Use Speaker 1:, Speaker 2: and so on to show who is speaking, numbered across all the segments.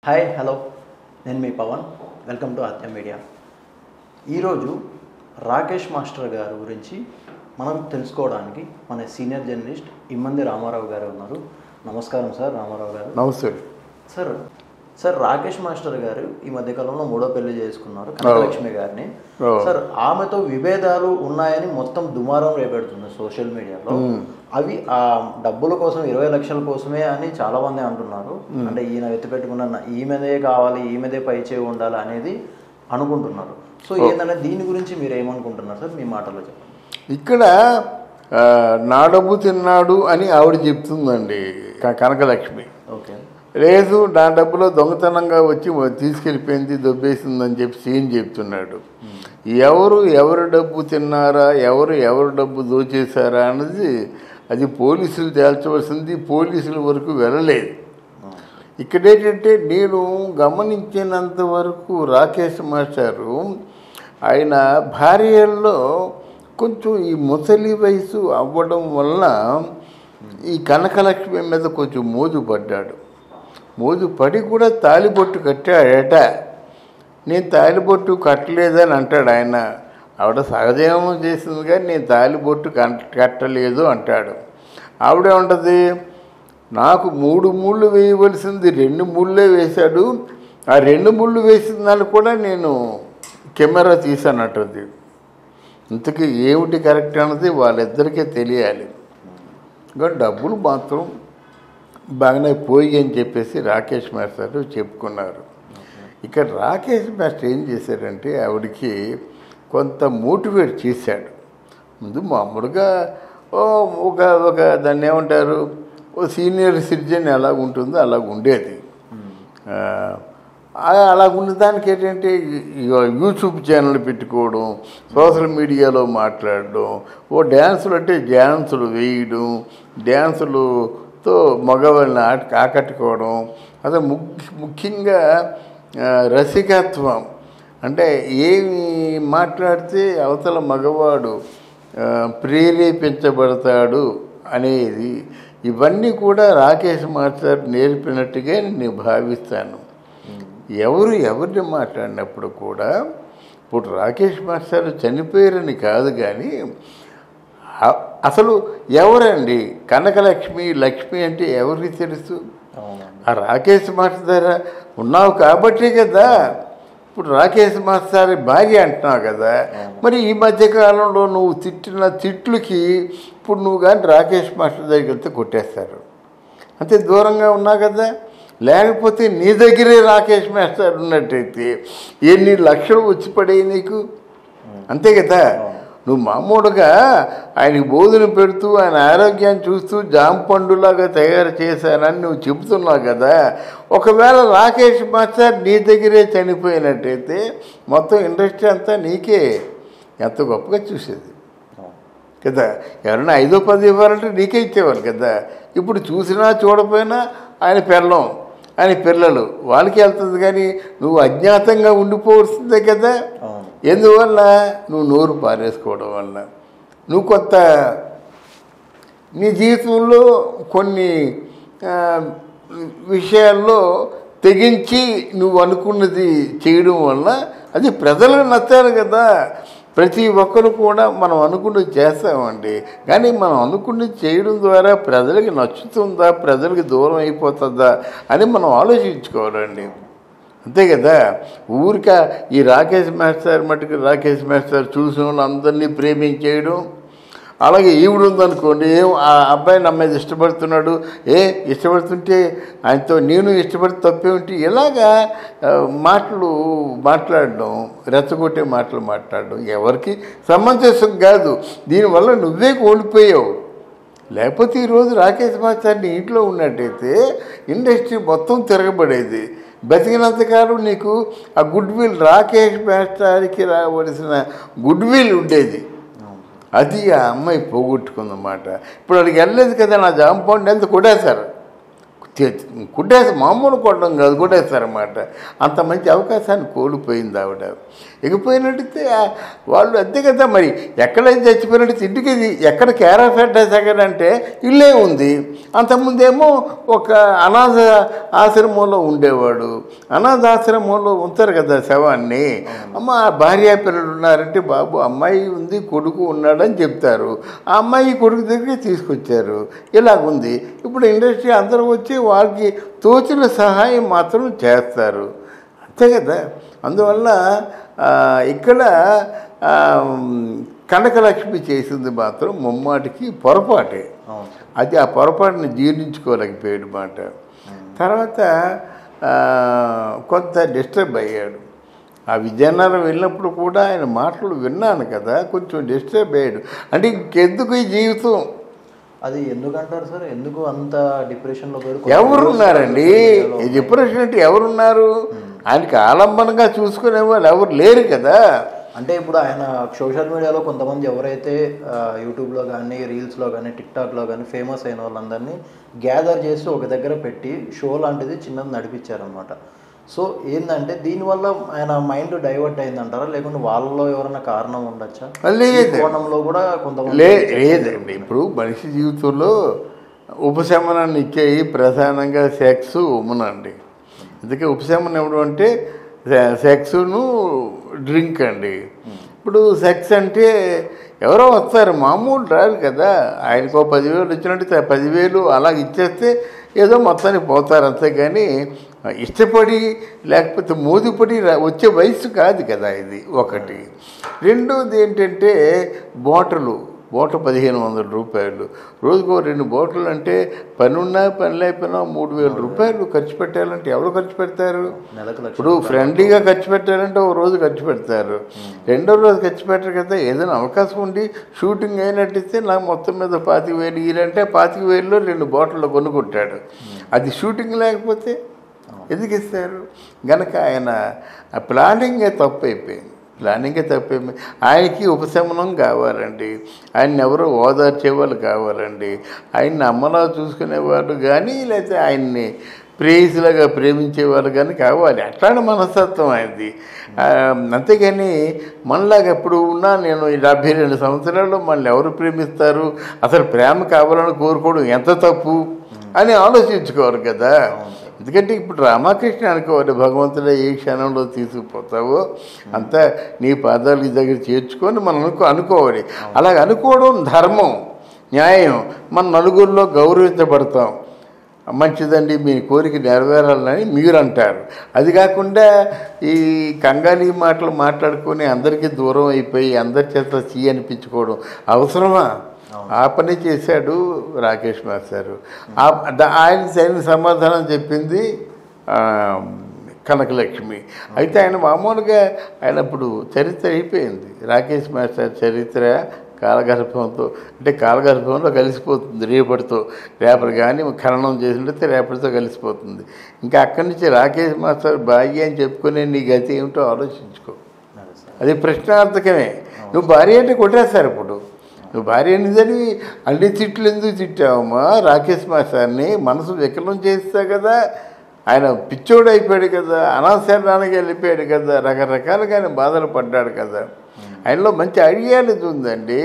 Speaker 1: Hi hello నేను మీ Pawan welcome to ఆత్మ media. ఈరోజు రాకేష్ మాస్టర్ గారు గురించి మనం తెలుసుకోవడానికి మన సీనియర్ జర్నలిస్ట్ ఇమ్మంది రామారావు గారు ఉన్నారు. నమస్కారం సార్ రామారావు గారు.
Speaker 2: నమస్తే
Speaker 1: సార్ రాకేష్ మాస్టర్ గారు ఈ మధ్యకాలంలో మూడో పెళ్లి చేసుకున్నారు కనకలక్ష్మి గారిని. సార్ ఆమెతో విభేదాలు ఉన్నాయని మొత్తం దుమారం రేపెడుతుంది సోషల్ మీడియాలో. అవి ఆ డబ్బుల కోసం 20 లక్షల కోసమే అని చాలా మంది అంటున్నారు. అంటే ఈయన ఎత్తిపెట్టుకున్న ఈమెదే కావాలి, ఈమెదే పై చేయి ఉండాలి అనేది అనుకుంటున్నారు. సో ఏంటంటే దీని గురించి మీరు ఏమనుకుంటున్నారు సార్, మీ మాటలో చెప్పండి.
Speaker 2: ఇక్కడ నా డబ్బు తిన్నాడు అని ఆవిడ చెప్తుందండి కనకలక్ష్మి.
Speaker 1: ఓకే,
Speaker 2: లేదు నా డబ్బులో దొంగతనంగా వచ్చి తీసుకెళ్ళిపోయింది, దొబ్బేసిందని చెప్పి సీన్ చెప్తున్నాడు. ఎవరు డబ్బు తిన్నారా, ఎవరు డబ్బు దోచేశారా అన్నది అది పోలీసులు తేల్చవలసింది. పోలీసుల వరకు వెళ్ళలేదు. ఇక్కడేంటంటే నేను గమనించినంత వరకు రాకేష్ మాస్టారు ఆయన భార్యల్లో కొంచెం ఈ ముసలి వయసు అవ్వడం వల్ల ఈ కనకలక్ష్మి మీద కొంచెం మోజు పడ్డాడు. మోజు పడి కూడా తాలిబొట్టు కట్టాడట. నేను తాలిబొట్టు కట్టలేదని అంటాడు ఆయన. ఆవిడ సహజేమో చేసింది కానీ నేను తాలిబొట్టు కట్టలేదు అంటాడు. ఆవిడే ఉంటుంది, నాకు 3 ముళ్ళు వేయవలసింది 2 ముళ్ళే వేశాడు, ఆ 2 ముళ్ళు వేసిన దాన్ని కూడా నేను కెమెరా తీసానంటుంది. ఇంతకీ ఏమిటి కరెక్ట్ అన్నది వాళ్ళిద్దరికీ తెలియాలి. ఇంకా డబ్బులు మాత్రం బాగానే పోయి అని చెప్పేసి రాకేష్ మాస్టర్ చెప్పుకున్నారు. ఇక్కడ రాకేష్ మాస్టర్ ఏం చేశాడంటే ఆవిడకి కొంత మోటివేట్ చేశాడు. ముందు మామూలుగా ఒక దాన్ని ఏమంటారు, ఓ సీనియర్ సిటిజన్ ఎలా ఉంటుందో అలా ఉండేది. అలా ఉన్నదానికి ఏంటంటే యూట్యూబ్ ఛానల్ పెట్టుకోవడం, సోషల్ మీడియాలో మాట్లాడడం, ఓ డ్యాన్సులు అంటే డ్యాన్సులు వేయడం, డ్యాన్సులతో మగవాళ్ళని ఆకట్టుకోవడం, అసలు ముఖ్యంగా రసికత్వం అంటే ఏమి మాట్లాడితే అవతల మగవాడు ప్రేరేపించబడతాడు అనేది, ఇవన్నీ కూడా రాకేష్ మాస్టర్ నేర్పినట్టుగా నేను భావిస్తాను. ఎవరిని మాట్లాడినప్పుడు కూడా ఇప్పుడు రాకేష్ మాస్టర్ చనిపోయారని కాదు కానీ అసలు ఎవరండి లక్ష్మి అంటే ఎవరికి తెలుసు? ఆ రాకేష్ మాస్టర్ దగ్గర ఉన్నావు కాబట్టే కదా ఇప్పుడు రాకేష్ మాస్టర్ భార్య అంటున్నావు కదా. మరి ఈ మధ్యకాలంలో నువ్వు తిట్టిన తిట్లకి ఇప్పుడు నువ్వు కానీ రాకేష్ మాస్టర్ దగ్గరికి వెళ్తే కొట్టేస్తారు. అంతే దూరంగా ఉన్నావు కదా. లేకపోతే నీ దగ్గరే రాకేష్ మాస్టర్ ఉన్నట్టయితే ఎన్ని లక్షలు వచ్చి పడేవి నీకు, అంతే కదా. నువ్వు మామూలుగా ఆయనకి బోధన పెడుతూ ఆయన ఆరోగ్యాన్ని చూస్తూ జాంపండులాగా తయారు చేశానని నువ్వు చెబుతున్నావు కదా. ఒకవేళ రాకేష్ మాస్టర్ నీ దగ్గరే చనిపోయినట్టయితే మొత్తం ఇండస్ట్రీ అంతా నీకే ఎంత గొప్పగా చూసేది కదా. ఎవరైనా 5-10 ఇవ్వాలంటే నీకే ఇచ్చేవారు కదా. ఇప్పుడు చూసినా చూడపోయినా ఆయన పిల్లలు వాళ్ళకి వెళ్తుంది కానీ నువ్వు అజ్ఞాతంగా ఉండిపోవలసిందే కదా. ఎందువల్ల నువ్వు నోరు పారేసుకోవడం వల్ల నువ్వు కొంత నీ జీవితంలో కొన్ని విషయాల్లో తెగించి నువ్వు అనుకున్నది చేయడం వల్ల అది ప్రజలకు నచ్చాలి కదా. ప్రతి ఒక్కరు కూడా మనం అనుకున్నది చేస్తామండి, కానీ మనం అనుకున్నది చేయడం ద్వారా ప్రజలకి నచ్చుతుందా, ప్రజలకి దూరం అయిపోతుందా అని మనం ఆలోచించుకోవాలండి, అంతే కదా. ఊరిక ఈ రాకేష్ మాస్టర్ చూసిన వాళ్ళు అందరినీ ప్రేమించేయడం. అలాగే ఈవిడ ఉందనుకోండి, ఆ అబ్బాయి నా మీద ఇష్టపడుతున్నాడు, ఇష్టపడుతుంటే ఆయనతో నేను ఇష్టపడితే తప్పేమిటి, ఇలాగా మాట్లాడడం, రెచ్చగొట్టే మాటలు మాట్లాడడం ఎవరికి సమంజసం కాదు. దీనివల్ల నువ్వే కోల్పోయావు. లేకపోతే ఈరోజు రాకేష్ మాస్టర్ని ఇంట్లో ఉన్నట్టయితే ఇండస్ట్రీ మొత్తం తిరగబడేది. బతికినంతకాలం నీకు ఆ గుడ్ విల్, రాకేష్ మాస్టర్కి రావలసిన గుడ్ విల్ ఉండేది. అది ఆ అమ్మాయి పోగొట్టుకుందన్నమాట. ఇప్పుడు అడిగి వెళ్ళలేదు కదా, నా జాంపౌండ్ ఎంత కొట్టేశారు, కుట్టేసి మామూలు కొట్టడం కాదు, కొట్టేస్తారన్నమాట. అంత మంచి అవకాశాన్ని కోల్పోయింది ఆవిడ. ఎగిపోయినట్టయితే వాళ్ళు అంతే కదా, మరి ఎక్కడైతే చచ్చిపోయినట్టు ఇంటికి ఎక్కడ కేర్ ఆఫ్ అడ్రస్ ఎక్కడంటే ఇల్లే ఉంది. అంతకుముందేమో ఒక అనాథ ఆశ్రమంలో ఉండేవాడు. అనాథ ఆశ్రమంలో ఉంటారు కదా శవాన్ని. అమ్మ భార్య పిల్లలు ఉన్నారంటే బాబు అమ్మాయి ఉంది కొడుకు ఉన్నాడని చెప్తారు. ఆ అమ్మాయి కొడుకు దగ్గరికి తీసుకొచ్చారు. ఇలాగుంది. ఇప్పుడు ఇండస్ట్రీ అందరూ వచ్చి వాళ్ళకి తోచిన సహాయం మాత్రం చేస్తారు, అంతే కదా. అందువల్ల ఇక్కడ కనకలక్ష్మి చేసింది మాత్రం ముమ్మాటికి పొరపాటే. అది ఆ పొరపాటుని జీర్ణించుకోలేకపోయాడు మాట. తర్వాత కొంత డిస్టర్బ్ అయ్యాడు. ఆ విజయనగరం వెళ్ళినప్పుడు కూడా ఆయన మాటలు విన్నాను కదా, కొంచెం డిస్టర్బ్ అయ్యాడు. అంటే ఇంకెందుకు ఈ జీవితం,
Speaker 1: అది ఎందుకంటారు సార్? ఎందుకు అంత డిప్రెషన్లో
Speaker 2: ఎవరున్నారండి? ఈ డిప్రెషన్ అంటే ఎవరున్నారు? ఆయనకి ఆలంబనంగా చూసుకునే వాళ్ళు ఎవరు లేరు కదా.
Speaker 1: అంటే ఇప్పుడు ఆయన సోషల్ మీడియాలో కొంతమంది ఎవరైతే యూట్యూబ్లో కానీ రీల్స్లో కానీ టిక్టాక్లో కానీ ఫేమస్ అయిన వాళ్ళందరినీ గ్యాదర్ చేసి ఒక దగ్గర పెట్టి షో లాంటిది చిన్నది నడిపించారనమాట. సో ఏంటంటే దీనివల్ల ఆయన మైండ్ డైవర్ట్ అయిందంటారా, లేకుంటే వాళ్ళలో ఎవరైనా కారణం ఉండొచ్చా? కోణంలో కూడా కొంతమంది
Speaker 2: లేదండి. ఇప్పుడు మనిషి జీవితంలో ఉపశమనాన్ని ఇచ్చేవి ప్రధానంగా సెక్స్, ఉమెన్ అండి. అందుకే ఉపశమనం ఇవ్వడం అంటే సెక్స్ను డ్రింక్ అండి. ఇప్పుడు సెక్స్ అంటే ఎవరో వస్తారు, మామూలు రాదు కదా. ఆయనకో 10,000 ఇచ్చినట్టు 10,000 అలా ఇచ్చేస్తే ఏదో మొత్తానికి పోతారు, అంతేగాని ఇష్టపడి లేకపోతే మోదిపడి వచ్చే వయసు కాదు కదా ఇది. ఒకటి. రెండోది ఏంటంటే బాటిల్ 1,500 రూపాయలు. రోజుకో 2 బాటిల్ అంటే పనున్నా పని లేకపోయినా 3,000 రూపాయలు ఖర్చు పెట్టాలంటే ఎవరు ఖర్చు పెడతారు? ఇప్పుడు ఫ్రెండ్లీగా ఖర్చు పెట్టారంటే ఒక రోజు ఖర్చు పెడతారు, రెండో రోజు ఖర్చు పెట్టరు కదా. ఏదైనా అవకాశం ఉండి షూటింగ్ అయినట్టయితే నాకు మొత్తం మీద 25,000 ఇయ్యాలంటే 25,000లో 2 బాటిళ్ళు కొనుక్కుంటాడు. అది షూటింగ్ లేకపోతే ఎందుకు ఇస్తారు? గనక ఆయన ప్లానింగే తప్పు అయిపోయింది. ఆయనకి ఉపశమనం కావాలండి. ఆయన్ని ఎవరో ఓదార్చేవాళ్ళు కావాలండి. ఆయన్ని అమ్మలా చూసుకునేవాళ్ళు కానీ లేకపోతే ఆయన్ని ప్రేయసులాగా ప్రేమించేవాళ్ళు కానీ కావాలి. అట్లాంటి మనస్తత్వం ఆయనది. అంతేగాని మనలాగా ఎప్పుడు ఉన్నా నేను 72 సంవత్సరాల్లో మనల్ని ఎవరు ప్రేమిస్తారు, అసలు ప్రేమ కావాలని కోరుకోవడం ఎంత తప్పు అని ఆలోచించుకోవాలి కదా. ఎందుకంటే ఇప్పుడు రామకృష్ణ అనుకోవాలి, భగవంతుడే ఏ క్షణంలో తీసుకుపోతావో అంతా నీ పాదాల దగ్గర చేర్చుకొని మనం అనుకోవాలి. అలాగ అనుకోవడం ధర్మం, న్యాయం. మన నలుగురిలో గౌరవించబడతాం. మంచిదండి మీ కోరిక నెరవేరాలని మీరు అంటారు. అది కాకుండా ఈ కంగాలి మాటలు మాట్లాడుకొని అందరికీ దూరం అయిపోయి అందరి చేత చీ అనిపించుకోవడం అవసరమా? ఆ పని చేశాడు రాకేష్ మాస్టర్. ఆయన సమాధానం చెప్పింది కనకలక్ష్మి. అయితే ఆయన మామూలుగా ఆయన ఇప్పుడు చరిత్ర అయిపోయింది. రాకేష్ మాస్టర్ చరిత్ర కాలగర్భంతో, అంటే కాలగర్భంలో కలిసిపోతుంది. రేపటి కానీ ఖననం చేసినట్టే రేపటితో కలిసిపోతుంది. ఇంకా అక్కడి నుంచి రాకేష్ మాస్టర్ భార్య అని చెప్పుకునే నీ గతి ఏమిటో ఆలోచించుకో. అది ప్రశ్నార్థకమే. నువ్వు భార్య అంటే కొట్టేస్తారు. ఇప్పుడు నువ్వు భార్య నిజని అన్ని తిట్లు ఎందుకు తిట్టావమ్మా? రాకేష్ మాస్టర్ని మనసు వికలం చేస్తావు కదా. ఆయన పిచ్చోడు అయిపోయాడు కదా, అనాశరణానికి వెళ్ళిపోయాడు కదా, రకరకాలుగా ఆయన బాధలు పడ్డాడు కదా. ఆయనలో మంచి ఐడియాలజీ ఉందండి.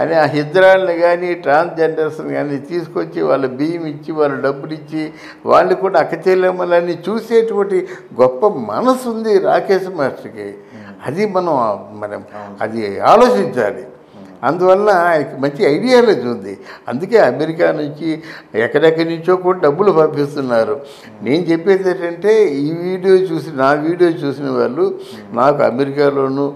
Speaker 2: అని ఆ హిజ్రాల్ని కానీ ట్రాన్స్జెండర్స్ని కానీ తీసుకొచ్చి వాళ్ళ బియ్యం ఇచ్చి వాళ్ళ డబ్బులు ఇచ్చి వాళ్ళు కూడా అక్కచెల్లెమ్మలని చూసేటువంటి గొప్ప మనసు ఉంది రాకేష్ మాస్టర్కి. అది మనం అది ఆలోచించాలి. అందువల్ల ఆయనకి మంచి ఐడియాలజీ ఉంది. అందుకే అమెరికా నుంచి ఎక్కడెక్కడి నుంచో కూడా డబ్బులు పంపిస్తున్నారు. నేను చెప్పేది ఏంటంటే నా వీడియో చూసిన వాళ్ళు నాకు అమెరికాలోనూ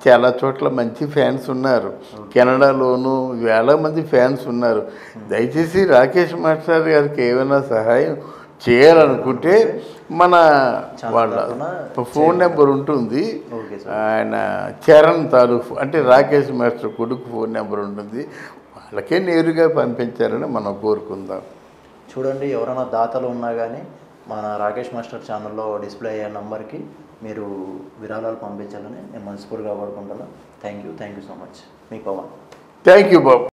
Speaker 2: చాలా చోట్ల మంచి ఫ్యాన్స్ ఉన్నారు, కెనడాలోనూ వేల మంది ఫ్యాన్స్ ఉన్నారు. దయచేసి రాకేష్ మాస్టర్ గారికి ఏమైనా సహాయం చేయాలనుకుంటే మన వాళ్ళ ఫోన్ నెంబర్ ఉంటుంది. ఆయన చరణ్ తాలూకు అంటే రాకేష్ మాస్టర్ కొడుకు ఫోన్ నెంబర్ ఉంటుంది. వాళ్ళకే నేరుగా పంపించాలని మనం కోరుకుందాం.
Speaker 1: చూడండి, ఎవరైనా దాతలు ఉన్నా కానీ మన రాకేష్ మాస్టర్ ఛానల్లో డిస్ప్లే అయ్యే నంబర్కి మీరు విరాళాలు పంపించాలని నేను మనస్ఫూర్తిగా కోరుకుంటున్నాను. Thank you so much. మీ పవన్.
Speaker 2: Thank you Babu.